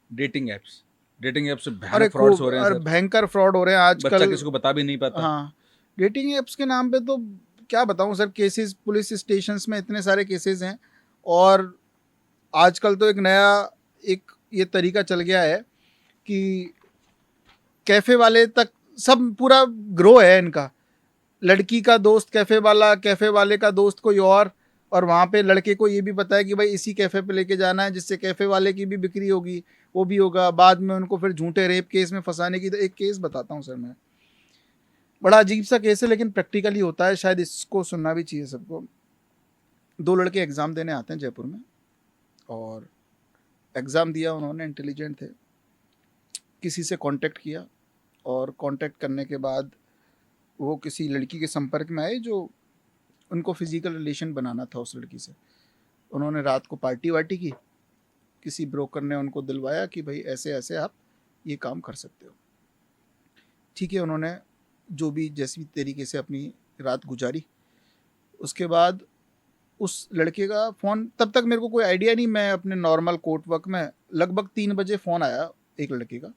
Dating apps से अरे भयानक फ्रॉड्स हो रहे हैं अरे सर। भयंकर फ्रॉड हो रहे हैं बच्चा आजकल। किसी को बता भी नहीं पाता। हाँ, डेटिंग एप्स के नाम पे तो क्या बताऊं सर, केसेस पुलिस स्टेशंस में इतने सारे केसेस हैं। और आजकल तो एक नया एक ये तरीका चल गया है कि कैफे वाले तक सब पूरा ग्रो है इनका। लड़की का दोस्त कैफे वाला, कैफे वाले का दोस्त कोई और वहाँ पे लड़के को ये भी पता है कि भाई इसी कैफे पे लेके जाना है जिससे कैफे वाले की भी बिक्री होगी, वो भी होगा। बाद में उनको फिर झूठे रेप केस में फंसाने की। तो एक केस बताता हूँ सर मैं, बड़ा अजीब सा केस है लेकिन प्रैक्टिकली होता है, शायद इसको सुनना भी चाहिए सबको। दो लड़के एग्ज़ाम देने आते हैं जयपुर में, और एग्ज़ाम दिया उन्होंने, इंटेलिजेंट थे। किसी से कांटेक्ट किया, और कांटेक्ट करने के बाद वो किसी लड़की के संपर्क में आए जो उनको फिजिकल रिलेशन बनाना था उस लड़की से। उन्होंने रात को पार्टी वार्टी की, किसी ब्रोकर ने उनको दिलवाया कि भाई ऐसे ऐसे आप ये काम कर सकते हो। ठीक है, उन्होंने जो भी जैसी तरीके से अपनी रात गुजारी। उसके बाद उस लड़के का फ़ोन, तब तक मेरे को कोई आइडिया नहीं, मैं अपने नॉर्मल कोर्ट वर्क में, लगभग 3 बजे फ़ोन आया एक लड़के का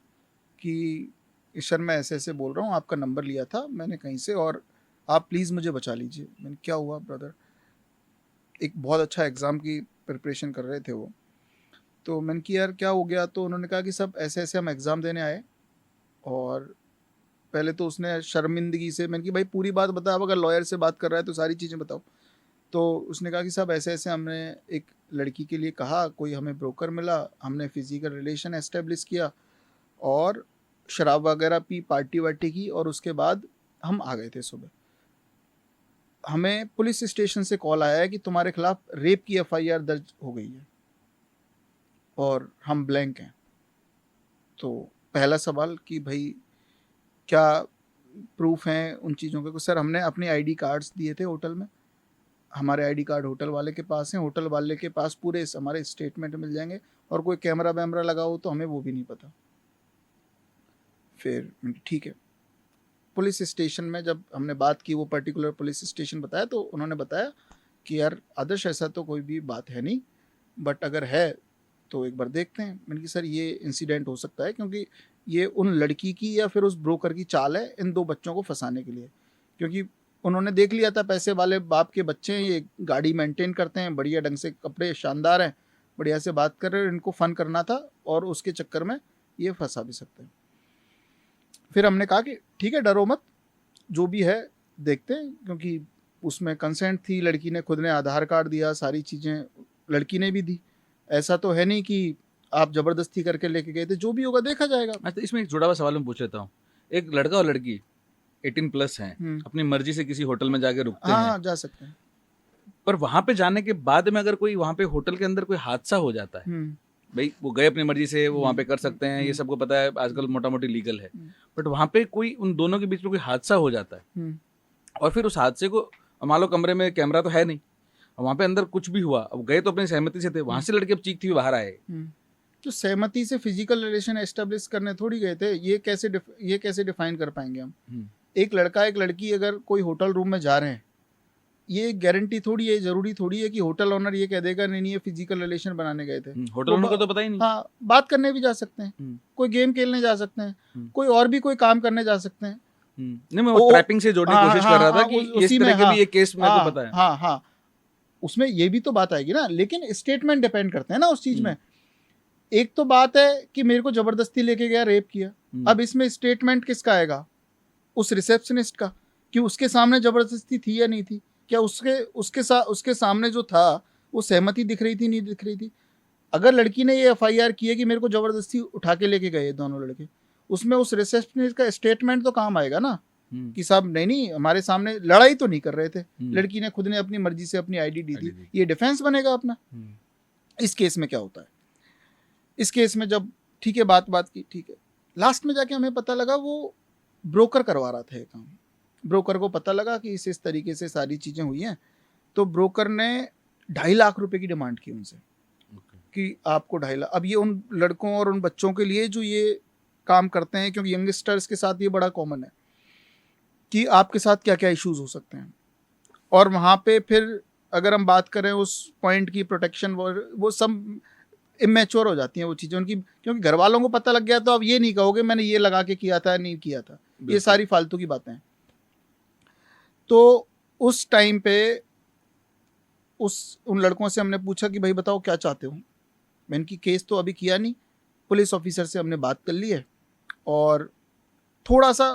कि सर मैं ऐसे ऐसे बोल रहा हूँ, आपका नंबर लिया था मैंने कहीं से, और आप प्लीज़ मुझे बचा लीजिए। मैंने, क्या हुआ ब्रदर? एक बहुत अच्छा एग्ज़ाम की प्रिपरेशन कर रहे थे वो। तो मैंने कि यार क्या हो गया? तो उन्होंने कहा कि सब ऐसे ऐसे हम एग्ज़ाम देने आए। और पहले तो उसने शर्मिंदगी से, मैंने कि भाई पूरी बात बता, अब अगर लॉयर से बात कर रहा है तो सारी चीज़ें बताओ। तो उसने कहा कि साहब ऐसे ऐसे हमने एक लड़की के लिए कहा, कोई हमें ब्रोकर मिला, हमने फिजिकल रिलेशन एस्टेब्लिश किया और शराब वगैरह पी, पार्टी वार्टी की, और उसके बाद हम आ गए थे सुबह। हमें पुलिस स्टेशन से कॉल आया है कि तुम्हारे खिलाफ रेप की एफआईआर दर्ज हो गई है, और हम ब्लैंक हैं। तो पहला सवाल कि भाई क्या प्रूफ हैं उन चीज़ों के? सर हमने अपने आईडी कार्ड्स दिए थे होटल में, हमारे आईडी कार्ड होटल वाले के पास हैं, होटल वाले के पास पूरे हमारे स्टेटमेंट मिल जाएंगे, और कोई कैमरा वैमरा लगा हो तो हमें वो भी नहीं पता। फिर ठीक है, पुलिस स्टेशन में जब हमने बात की, वो पर्टिकुलर पुलिस स्टेशन बताया, तो उन्होंने बताया कि यार आदर्श ऐसा तो कोई भी बात है नहीं, बट अगर है तो एक बार देखते हैं। मैंने कि सर ये इंसिडेंट हो सकता है क्योंकि ये उन लड़की की या फिर उस ब्रोकर की चाल है इन दो बच्चों को फंसाने के लिए। क्योंकि उन्होंने देख लिया था पैसे वाले बाप के बच्चे हैं, ये गाड़ी मेंटेन करते हैं, बढ़िया ढंग से कपड़े शानदार हैं, बढ़िया से बात कर रहे हैं, इनको फ़न करना था और उसके चक्कर में ये फंसा भी सकते हैं। फिर हमने कहा कि ठीक है डरो मत, जो भी है देखते हैं, क्योंकि उसमें कंसेंट थी, लड़की ने खुद ने आधार कार्ड दिया, सारी चीज़ें लड़की ने भी दी। ऐसा तो है नहीं कि आप ज़बरदस्ती करके लेके गए थे, जो भी होगा देखा जाएगा। अच्छा, इसमें एक जुड़ा हुआ सवाल मैं पूछ लेता हूँ। एक लड़का और लड़की 18+ हैं, हम्म। अपनी मर्जी से किसी होटल में जाके रुकते हाँ हैं, हाँ, जा सकते हैं। पर वहाँ पे जाने के बाद में अगर कोई वहाँ पे होटल के अंदर कोई हादसा हो जाता है, हम्म भाई वो गए अपनी मर्जी से, वो वहाँ हम्म पे कर हम्म सकते हैं, ये हम्म सबको पता है, आजकल हम्म मोटा मोटी लीगल है, हम्म बट वहाँ पे कोई उन दोनों के बीच में कोई हादसा हो जाता है, हम्म और फिर उस हादसे को, मान लो कमरे में कैमरा तो है नहीं, वहाँ पे अंदर कुछ भी हुआ, अब गए तो अपनी सहमति से थे, वहाँ हम्म से लड़के अब चीखती हुई बाहर आए। हम्म। तो सहमति से फिजिकल रिलेशन एस्टेब्लिश करने थोड़ी गए थे, ये कैसे डिफाइन कर पाएंगे हम? हम्म, एक लड़का एक लड़की अगर कोई होटल रूम में जा रहे हैं, ये गारंटी थोड़ी है, ज़रूरी थोड़ी है कि होटल ओनर ये कह देगा नहीं नहीं ये फिजिकल रिलेशन बनाने गए थे। होटल वो ओनर को तो पता ही नहीं। हाँ, बात करने भी जा सकते हैं, हम्म, कोई गेम खेलने जा सकते हैं, हम्म, कोई और भी कोई काम करने जा सकते हैं। नहीं, मैं वो ओ ट्रैपिंग से जोड़ने की हाँ हाँ कोशिश कर हाँ रहा था हाँ, कि ये इस उसी में तरह के हाँ भी एक केस मेरे को हाँ पता है। हाँ हाँ, उसमें ये भी तो बात आएगी ना, लेकिन स्टेटमेंट डिपेंड करते हैं ना उस चीज़ हम्म, में। एक तो बात है कि मेरे को ज़बरदस्ती लेके गया, रेप किया। हम्म, अब इसमें स्टेटमेंट किसका आएगा? उस रिसेप्शनिस्ट का, कि उसके सामने ज़बरदस्ती थी या नहीं थी, क्या उसके उसके सामने जो था वो सहमति दिख रही थी, नहीं दिख रही थी? अगर लड़की ने ये एफआईआर की है कि मेरे को ज़बरदस्ती उठा के लेके गए दोनों लड़के, उसमें उस रिसेप्शनिस्ट का स्टेटमेंट तो काम आएगा ना, हम्म, कि साहब नहीं नहीं हमारे सामने लड़ाई तो नहीं कर रहे थे, हम्म, लड़की ने खुद ने अपनी मर्जी से अपनी आईडी दी थी, आईडी दी। ये डिफेंस बनेगा अपना। हम्म, इस केस में क्या होता है? इस केस में जब ठीक है बात बात की, ठीक है, लास्ट में जाके हमें पता लगा वो ब्रोकर करवा रहा था ये काम। ब्रोकर को पता लगा कि इस तरीके से सारी चीज़ें हुई हैं, तो ब्रोकर ने 2.5 लाख रुपए की डिमांड की उनसे, ओके, कि आपको 2.5 लाख। अब ये उन लड़कों और उन बच्चों के लिए जो ये काम करते हैं, क्योंकि यंगस्टर्स के साथ ये बड़ा कॉमन है कि आपके साथ क्या क्या इश्यूज हो सकते हैं। और वहाँ पे फिर अगर हम बात करें उस पॉइंट की, प्रोटेक्शन वो सब इमेच्योर हो जाती हैं वो चीज़ें उनकी, क्योंकि घर वालों को पता लग गया तो अब ये नहीं कहोगे मैंने ये लगा के किया था नहीं किया था, ये बिल्कुल। सारी फालतू की बातें हैं। तो उस टाइम पे उन लड़कों से हमने पूछा कि भाई बताओ क्या चाहते हो। मैंने की केस तो अभी किया नहीं, पुलिस ऑफिसर से हमने बात कर ली है और थोड़ा सा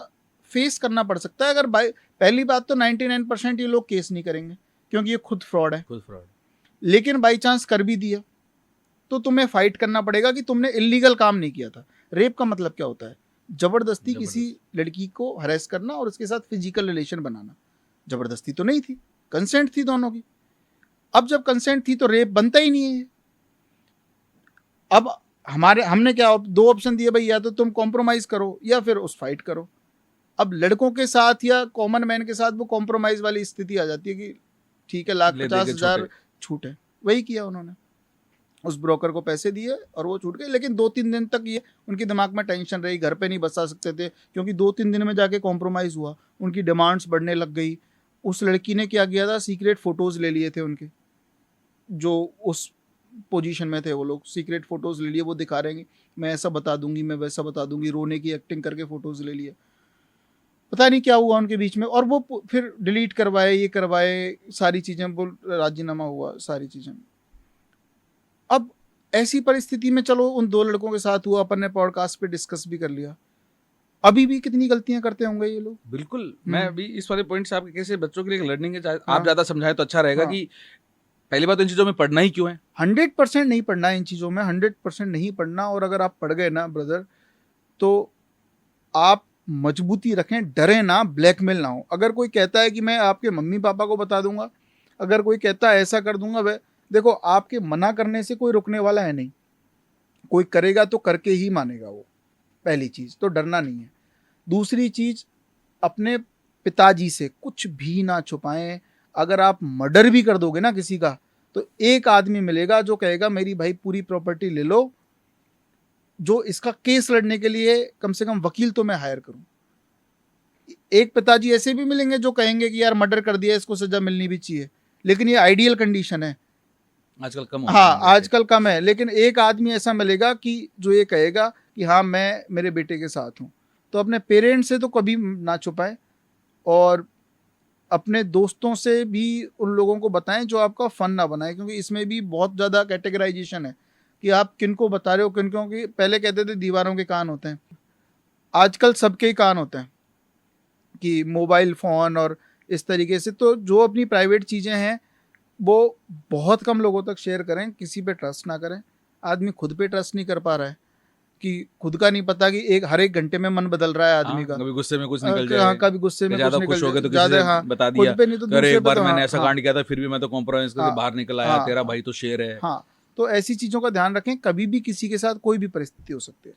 फेस करना पड़ सकता है। अगर भाई पहली बात तो 99% ये लोग केस नहीं करेंगे क्योंकि ये खुद फ्रॉड है, खुद फ्रॉड। लेकिन बाई चांस कर भी दिया तो तुम्हें फाइट करना पड़ेगा कि तुमने इलीगल काम नहीं किया था। रेप का मतलब क्या होता है? जबरदस्ती किसी लड़की को हरेस करना और उसके साथ फिजिकल रिलेशन बनाना। जबरदस्ती तो नहीं थी, कंसेंट थी दोनों की। अब जब कंसेंट थी तो रेप बनता ही नहीं है। अब हमने क्या दो ऑप्शन दिए भाई, या तो तुम कॉम्प्रोमाइज करो या फिर उस फाइट करो। अब लड़कों के साथ या कॉमन मैन के साथ वो कॉम्प्रोमाइज वाली स्थिति आ जाती है कि ठीक है 1,50,000 छूट है। वही किया उन्होंने, उस ब्रोकर को पैसे दिए और वो छूट गए। लेकिन 2-3 दिन तक ये उनके दिमाग में टेंशन रही, घर पे नहीं बसा सकते थे क्योंकि 2-3 दिन में जाके कॉम्प्रोमाइज़ हुआ, उनकी डिमांड्स बढ़ने लग गई। उस लड़की ने क्या किया था, सीक्रेट फ़ोटोज़ ले लिए थे उनके, जो उस पोजीशन में थे वो लोग। सीक्रेट फ़ोटोज़ ले लिए, वो दिखा रहे हैं कि मैं ऐसा बता दूंगी, मैं वैसा बता दूंगी, रोने की एक्टिंग करके फ़ोटोज़ ले लिए। पता नहीं क्या हुआ उनके बीच में, और वो फिर डिलीट करवाए, ये करवाए, सारी चीज़ें, बोल राजीनामा हुआ, सारी चीज़ें। अब ऐसी परिस्थिति में चलो उन दो लड़कों के साथ हुआ, अपन ने पॉडकास्ट पे डिस्कस भी कर लिया। अभी भी कितनी गलतियां करते होंगे ये लोग। बिल्कुल। मैं अभी इस वाले पॉइंट से आपके कैसे बच्चों के लिए लर्निंग है, हाँ। आप ज़्यादा समझाएं तो अच्छा रहेगा। हाँ। कि पहली बात तो इन चीज़ों में पढ़ना ही क्यों है। 100% नहीं पढ़ना है इन चीज़ों में, 100% नहीं पढ़ना। और अगर आप पढ़ गए ना ब्रदर, तो आप मजबूती रखें, डरे ना, ब्लैकमेल ना हो। अगर कोई कहता है कि मैं आपके मम्मी पापा को बता दूंगा, अगर कोई कहता है ऐसा कर दूंगा, वह देखो आपके मना करने से कोई रुकने वाला है नहीं। कोई करेगा तो करके ही मानेगा वो। पहली चीज़ तो डरना नहीं है। दूसरी चीज़, अपने पिताजी से कुछ भी ना छुपाएं। अगर आप मर्डर भी कर दोगे ना किसी का, तो एक आदमी मिलेगा जो कहेगा मेरी भाई पूरी प्रॉपर्टी ले लो, जो इसका केस लड़ने के लिए कम से कम वकील तो मैं हायर करूं। एक पिताजी ऐसे भी मिलेंगे जो कहेंगे कि यार मर्डर कर दिया, इसको सजा मिलनी भी चाहिए, लेकिन ये आइडियल कंडीशन है, आजकल कम। हाँ आजकल कम है। लेकिन एक आदमी ऐसा मिलेगा कि जो ये कहेगा कि हाँ मैं मेरे बेटे के साथ हूँ। तो अपने पेरेंट्स से तो कभी ना छुपाएं, और अपने दोस्तों से भी उन लोगों को बताएं जो आपका फन ना बनाए, क्योंकि इसमें भी बहुत ज़्यादा कैटेगराइजेशन है कि आप किन को बता रहे हो, किन को। कि पहले कहते थे दीवारों के कान होते हैं, आजकल सबके ही कान होते हैं, कि मोबाइल फ़ोन और इस तरीके से। तो जो अपनी प्राइवेट चीज़ें हैं वो बहुत कम लोगों तक शेयर करें, किसी पे ट्रस्ट ना करें। आदमी खुद पे ट्रस्ट नहीं कर पा रहा है, कि खुद का नहीं पता कि हर एक घंटे में मन बदल रहा है आदमी का। कभी गुस्से में कुछ निकल हाँ, जाए, कभी गुस्से में कुछ ज्यादा निकल खुश हो गए जाए, तो किसी ज्यादा, से हाँ, बता दिया, खुद पे नहीं तो अरे दूसरे एक पे बार तो। मैंने हाँ, ऐसा हाँ, कांड किया था फिर भी मैं तो कॉम्प्रोमाइज करके हाँ, बाहर निकल आया, हाँ, तेरा हाँ, भाई तो शेर है। हाँ। तो ऐसी चीज़ों का ध्यान रखें, कभी भी किसी के साथ कोई भी परिस्थिति हो सकती है।